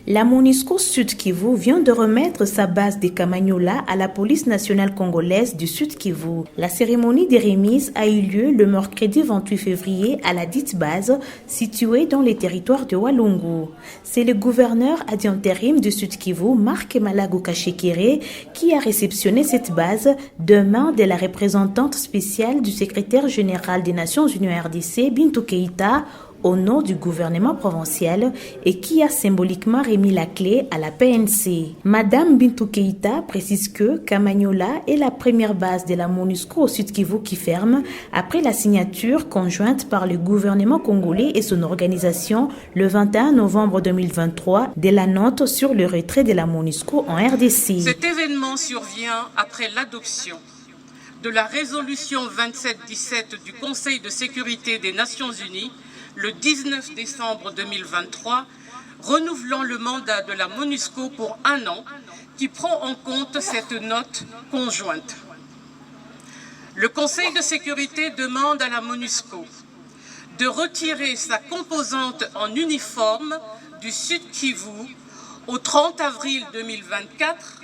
La MONUSCO Sud Kivu vient de remettre sa base de Kamanyola à la police nationale congolaise du Sud Kivu. La cérémonie de remise a eu lieu le mercredi 28 février à la dite base située dans les territoires de Walungu. C'est le gouverneur d'intérim du Sud Kivu, Marc Malago Kashekere, qui a réceptionné cette base de main de la représentante spéciale du secrétaire général des Nations Unies RDC, Bintou Keïta, au nom du gouvernement provincial et qui a symboliquement remis la clé à la PNC. Madame Bintou Keïta précise que Kamanyola est la première base de la MONUSCO au Sud Kivu qui ferme après la signature conjointe par le gouvernement congolais et son organisation le 21 novembre 2023 de la note sur le retrait de la MONUSCO en RDC. Cet événement survient après l'adoption de la résolution 2717 du Conseil de sécurité des Nations Unies le 19 décembre 2023, renouvelant le mandat de la MONUSCO pour 1 an, qui prend en compte cette note conjointe. Le Conseil de sécurité demande à la MONUSCO de retirer sa composante en uniforme du Sud Kivu au 30 avril 2024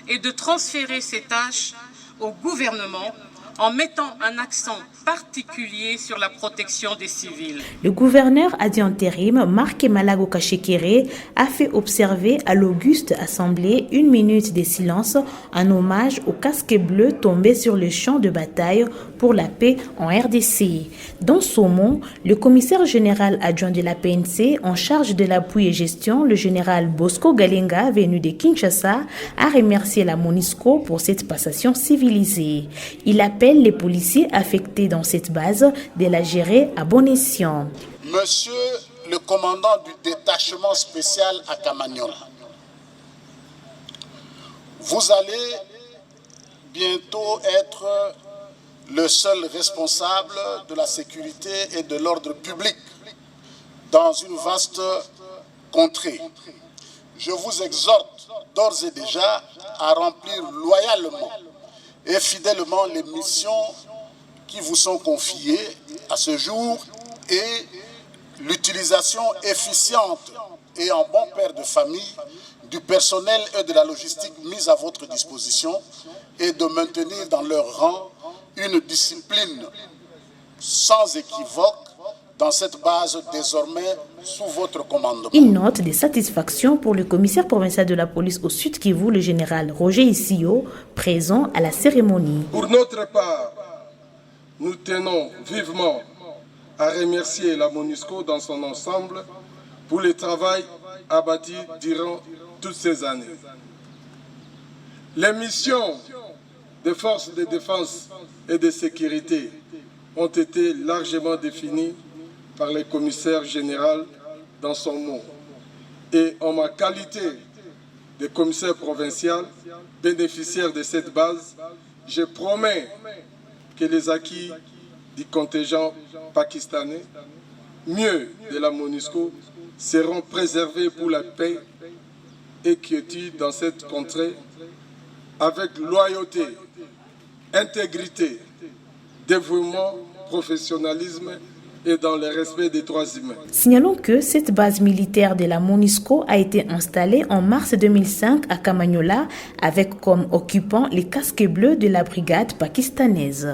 et de transférer ses tâches au gouvernement en mettant un accent particulier sur la protection des civils. Le gouverneur d'intérim, Marc Malago Kashekere, a fait observer à l'auguste assemblée 1 minute de silence en hommage aux casques bleus tombés sur le champ de bataille pour la paix en RDC. Dans son mot, le commissaire général adjoint de la PNC en charge de l'appui et gestion, le général Bosco Galenga, venu de Kinshasa, a remercié la MONUSCO pour cette passation civilisée. Il appelle les policiers affectés dans cette base de la gérer à bon escient. Monsieur le commandant du détachement spécial à Kamanyola, vous allez bientôt être le seul responsable de la sécurité et de l'ordre public dans une vaste contrée. Je vous exhorte d'ores et déjà à remplir loyalement et fidèlement les missions qui vous sont confiées à ce jour et l'utilisation efficiente et en bon père de famille du personnel et de la logistique mise à votre disposition et de maintenir dans leur rang une discipline sans équivoque dans cette base désormais sous votre commandement. Une note de satisfaction pour le commissaire provincial de la police au Sud Kivu, le général Roger Issio, présent à la cérémonie. Pour notre part, nous tenons vivement à remercier la MONUSCO dans son ensemble pour le travail abattu durant toutes ces années. Les missions des forces de défense et de sécurité ont été largement définies par le commissaire général dans son mot. Et en ma qualité de commissaire provincial, bénéficiaire de cette base, je promets que les acquis du contingent pakistanais, mieux de la MONUSCO, seront préservés pour la paix et quiétude dans cette contrée avec loyauté, intégrité, dévouement, professionnalisme et dans le respect des droits humains. Signalons que cette base militaire de la MONUSCO a été installée en mars 2005 à Kamanyola avec comme occupant les casques bleus de la brigade pakistanaise.